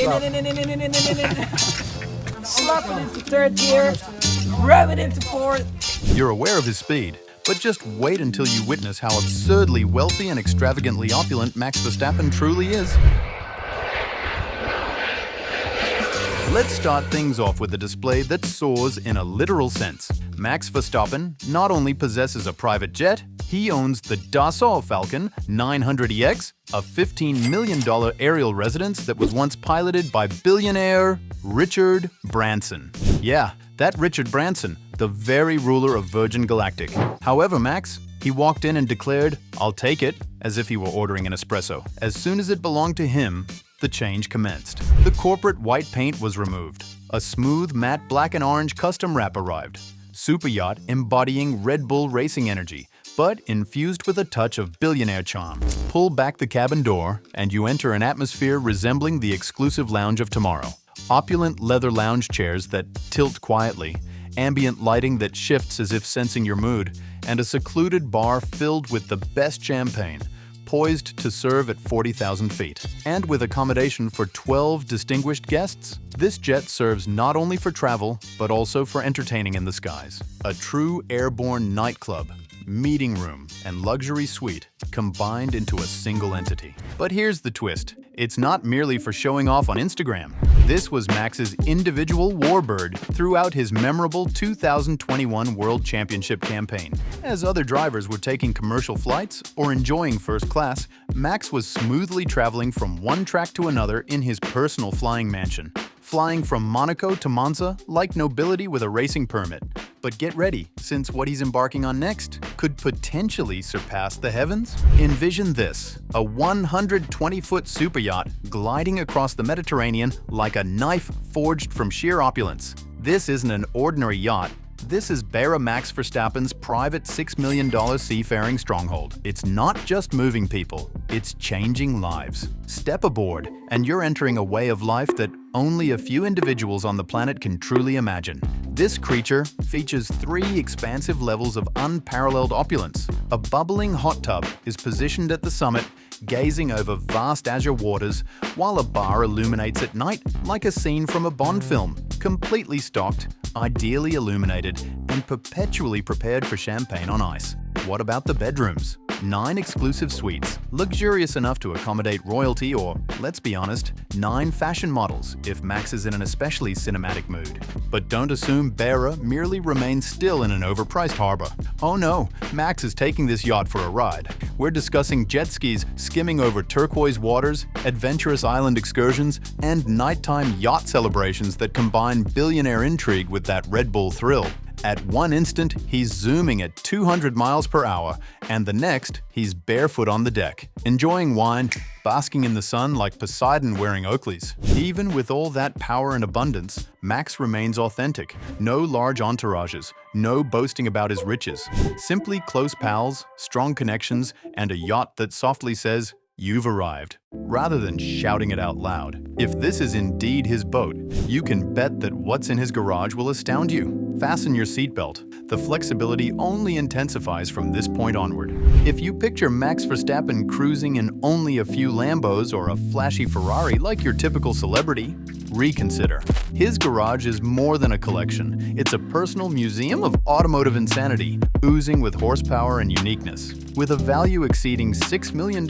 Slap it into third gear, rev it into fourth. You're aware of his speed, but just wait until you witness how absurdly wealthy and extravagantly opulent Max Verstappen truly is. Let's start things off with a display that soars in a literal sense. Max Verstappen not only possesses a private jet, he owns the Dassault Falcon 900EX, a $15 million aerial residence that was once piloted by billionaire Richard Branson. Yeah, that Richard Branson, the very ruler of Virgin Galactic. However, Max, he walked in and declared, "I'll take it," as if he were ordering an espresso. As soon as it belonged to him, the change commenced. The corporate white paint was removed. A smooth, matte black and orange custom wrap arrived. Super yacht embodying Red Bull racing energy, but infused with a touch of billionaire charm. Pull back the cabin door, and you enter an atmosphere resembling the exclusive lounge of tomorrow. Opulent leather lounge chairs that tilt quietly, ambient lighting that shifts as if sensing your mood, and a secluded bar filled with the best champagne, poised to serve at 40,000 feet. And with accommodation for 12 distinguished guests, this jet serves not only for travel, but also for entertaining in the skies. A true airborne nightclub, meeting room, and luxury suite combined into a single entity. But here's the twist. It's not merely for showing off on Instagram. This was Max's individual warbird throughout his memorable 2021 World Championship campaign. As other drivers were taking commercial flights or enjoying first class, Max was smoothly traveling from one track to another in his personal flying mansion, flying from Monaco to Monza like nobility with a racing permit. But get ready, since what he's embarking on next could potentially surpass the heavens. Envision this, a 120-foot super yacht gliding across the Mediterranean like a knife forged from sheer opulence. This isn't an ordinary yacht. This is Max Verstappen's private $6 million seafaring stronghold. It's not just moving people, it's changing lives. Step aboard, and you're entering a way of life that only a few individuals on the planet can truly imagine. This creature features 3 expansive levels of unparalleled opulence. A bubbling hot tub is positioned at the summit, gazing over vast azure waters, while a bar illuminates at night like a scene from a Bond film, completely stocked, ideally illuminated, and perpetually prepared for champagne on ice. What about the bedrooms? 9 exclusive suites, luxurious enough to accommodate royalty or, let's be honest, 9 fashion models if Max is in an especially cinematic mood. But don't assume Bera merely remains still in an overpriced harbor. Oh no, Max is taking this yacht for a ride. We're discussing jet skis skimming over turquoise waters, adventurous island excursions, and nighttime yacht celebrations that combine billionaire intrigue with that Red Bull thrill. At one instant, he's zooming at 200 miles per hour, and the next, he's barefoot on the deck, enjoying wine, basking in the sun like Poseidon wearing Oakleys. Even with all that power and abundance, Max remains authentic. No large entourages, no boasting about his riches. Simply close pals, strong connections, and a yacht that softly says, "You've arrived," rather than shouting it out loud. If this is indeed his boat, you can bet that what's in his garage will astound you. Fasten your seatbelt. The flexibility only intensifies from this point onward. If you picture Max Verstappen cruising in only a few Lambos or a flashy Ferrari like your typical celebrity, reconsider. His garage is more than a collection. It's a personal museum of automotive insanity, oozing with horsepower and uniqueness. With a value exceeding $6 million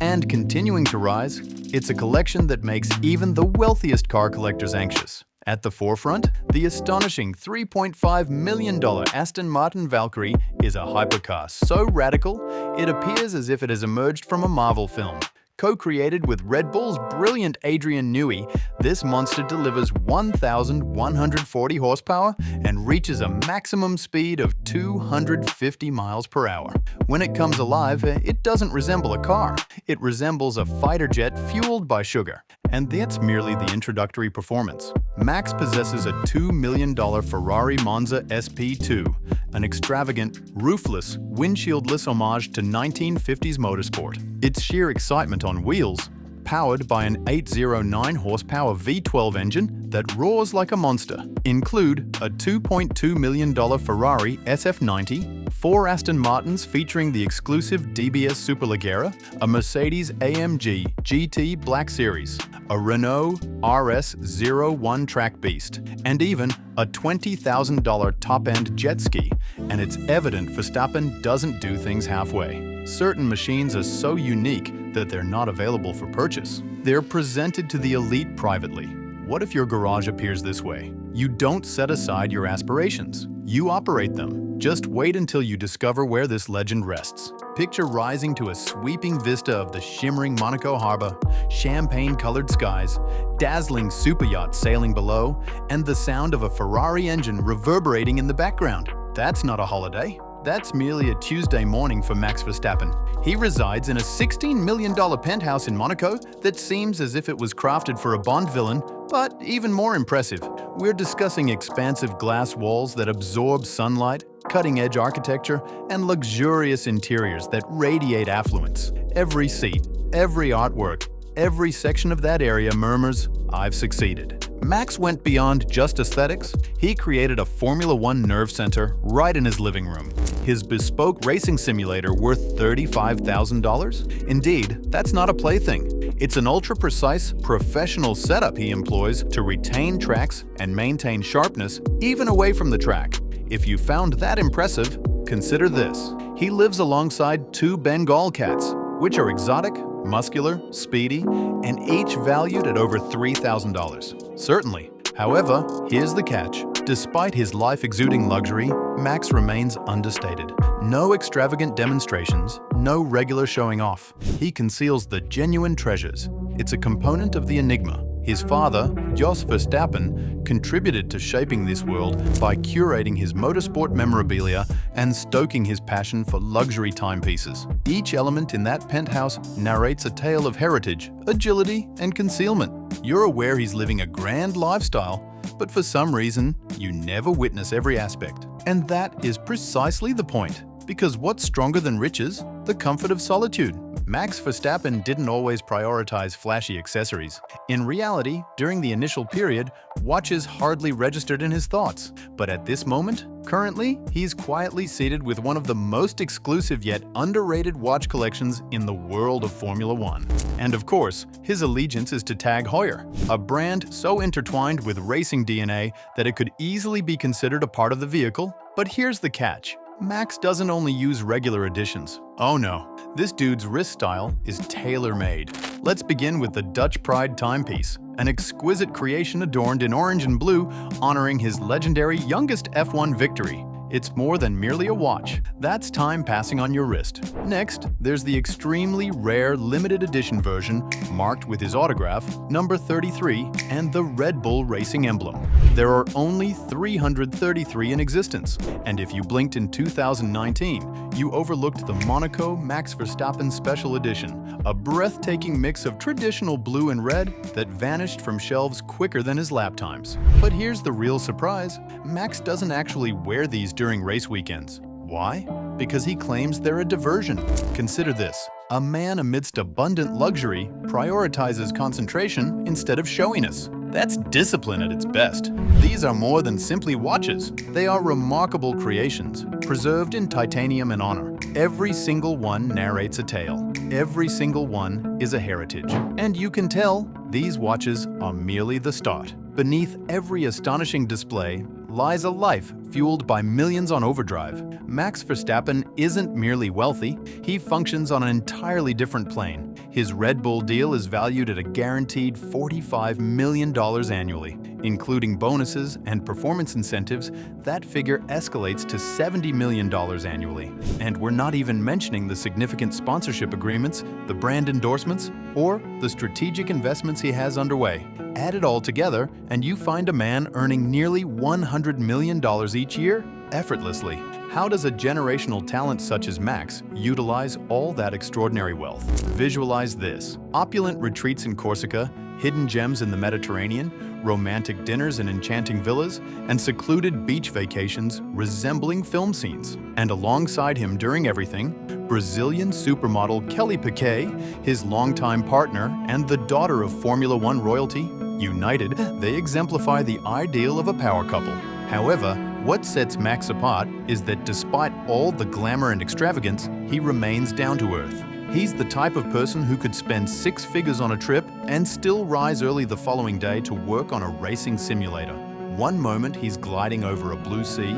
and continuing to rise, it's a collection that makes even the wealthiest car collectors anxious. At the forefront, the astonishing $3.5 million Aston Martin Valkyrie is a hypercar so radical, it appears as if it has emerged from a Marvel film. Co-created with Red Bull's brilliant Adrian Newey, this monster delivers 1,140 horsepower and reaches a maximum speed of 250 miles per hour. When it comes alive, it doesn't resemble a car. It resembles a fighter jet fueled by sugar. And that's merely the introductory performance. Max possesses a $2 million Ferrari Monza SP2, an extravagant, roofless, windshield-less homage to 1950s motorsport. Its sheer excitement on wheels, powered by an 809 horsepower V12 engine that roars like a monster, include a $2.2 million Ferrari SF90, 4 Aston Martins featuring the exclusive DBS Superleggera, a Mercedes AMG GT Black Series, a Renault RS01 track beast, and even a $20,000 top-end jet ski. And it's evident Verstappen doesn't do things halfway. Certain machines are so unique that they're not available for purchase. They're presented to the elite privately. What if your garage appears this way? You don't set aside your aspirations. You operate them. Just wait until you discover where this legend rests. Picture rising to a sweeping vista of the shimmering Monaco harbor, champagne-colored skies, dazzling superyachts sailing below, and the sound of a Ferrari engine reverberating in the background. That's not a holiday. That's merely a Tuesday morning for Max Verstappen. He resides in a $16 million penthouse in Monaco that seems as if it was crafted for a Bond villain, but even more impressive. We're discussing expansive glass walls that absorb sunlight, cutting-edge architecture, and luxurious interiors that radiate affluence. Every seat, every artwork, every section of that area murmurs, "I've succeeded." Max went beyond just aesthetics. He created a Formula One nerve center right in his living room. His bespoke racing simulator worth $35,000? Indeed, that's not a plaything. It's an ultra-precise, professional setup he employs to retain tracks and maintain sharpness even away from the track. If you found that impressive, consider this. He lives alongside two Bengal cats, which are exotic, muscular, speedy, and each valued at over $3,000. Certainly. However, here's the catch. Despite his life-exuding luxury, Max remains understated. No extravagant demonstrations, no regular showing off. He conceals the genuine treasures. It's a component of the enigma. His father, Jos Verstappen, contributed to shaping this world by curating his motorsport memorabilia and stoking his passion for luxury timepieces. Each element in that penthouse narrates a tale of heritage, agility, and concealment. You're aware he's living a grand lifestyle, but for some reason, you never witness every aspect. And that is precisely the point. Because what's stronger than riches? The comfort of solitude. Max Verstappen didn't always prioritize flashy accessories. In reality, during the initial period, watches hardly registered in his thoughts. But at this moment, currently, he's quietly seated with one of the most exclusive yet underrated watch collections in the world of Formula One. And of course, his allegiance is to Tag Heuer, a brand so intertwined with racing DNA that it could easily be considered a part of the vehicle. But here's the catch. Max doesn't only use regular editions. Oh no, this dude's wrist style is tailor-made. Let's begin with the Dutch Pride timepiece, an exquisite creation adorned in orange and blue, honoring his legendary youngest F1 victory. It's more than merely a watch. That's time passing on your wrist. Next, there's the extremely rare limited edition version, marked with his autograph, number 33, and the Red Bull racing emblem. There are only 333 in existence, and if you blinked in 2019, you overlooked the Monaco Max Verstappen Special Edition, a breathtaking mix of traditional blue and red that vanished from shelves quicker than his lap times. But here's the real surprise. Max doesn't actually wear these during race weekends. Why? Because he claims they're a diversion. Consider this. A man amidst abundant luxury prioritizes concentration instead of showiness. That's discipline at its best. These are more than simply watches. They are remarkable creations, preserved in titanium and honor. Every single one narrates a tale. Every single one is a heritage. And you can tell, these watches are merely the start. Beneath every astonishing display lies a life fueled by millions on overdrive. Max Verstappen isn't merely wealthy, he functions on an entirely different plane. His Red Bull deal is valued at a guaranteed $45 million annually. Including bonuses and performance incentives, that figure escalates to $70 million annually. And we're not even mentioning the significant sponsorship agreements, the brand endorsements, or the strategic investments he has underway. Add it all together, and you find a man earning nearly $100 million each year, effortlessly. How does a generational talent such as Max utilize all that extraordinary wealth? Visualize this. Opulent retreats in Corsica, hidden gems in the Mediterranean, romantic dinners in enchanting villas, and secluded beach vacations resembling film scenes. And alongside him during everything, Brazilian supermodel Kelly Piquet, his longtime partner and the daughter of Formula One royalty. United, they exemplify the ideal of a power couple. However, what sets Max apart is that despite all the glamour and extravagance, he remains down to earth. He's the type of person who could spend 6 figures on a trip and still rise early the following day to work on a racing simulator. One moment he's gliding over a blue sea,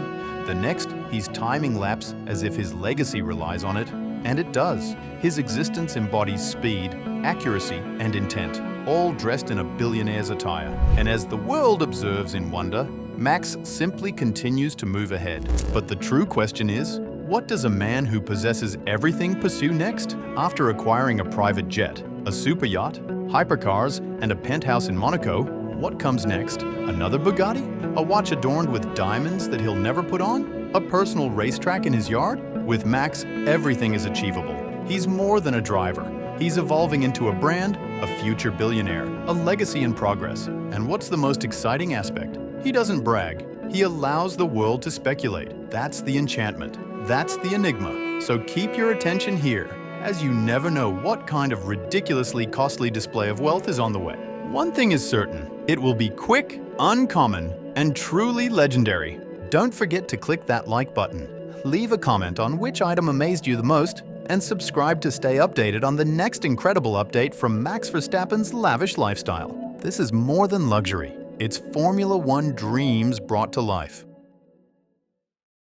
the next he's timing laps as if his legacy relies on it, and it does. His existence embodies speed, accuracy, and intent, all dressed in a billionaire's attire. And as the world observes in wonder, Max simply continues to move ahead. But the true question is, what does a man who possesses everything pursue next? After acquiring a private jet, a super yacht, hypercars, and a penthouse in Monaco, what comes next? Another Bugatti? A watch adorned with diamonds that he'll never put on? A personal racetrack in his yard? With Max, everything is achievable. He's more than a driver. He's evolving into a brand, a future billionaire, a legacy in progress. And what's the most exciting aspect? He doesn't brag. He allows the world to speculate. That's the enchantment. That's the enigma. So keep your attention here, as you never know what kind of ridiculously costly display of wealth is on the way. One thing is certain, it will be quick, uncommon, and truly legendary. Don't forget to click that like button. Leave a comment on which item amazed you the most, and subscribe to stay updated on the next incredible update from Max Verstappen's lavish lifestyle. This is more than luxury. It's Formula One dreams brought to life.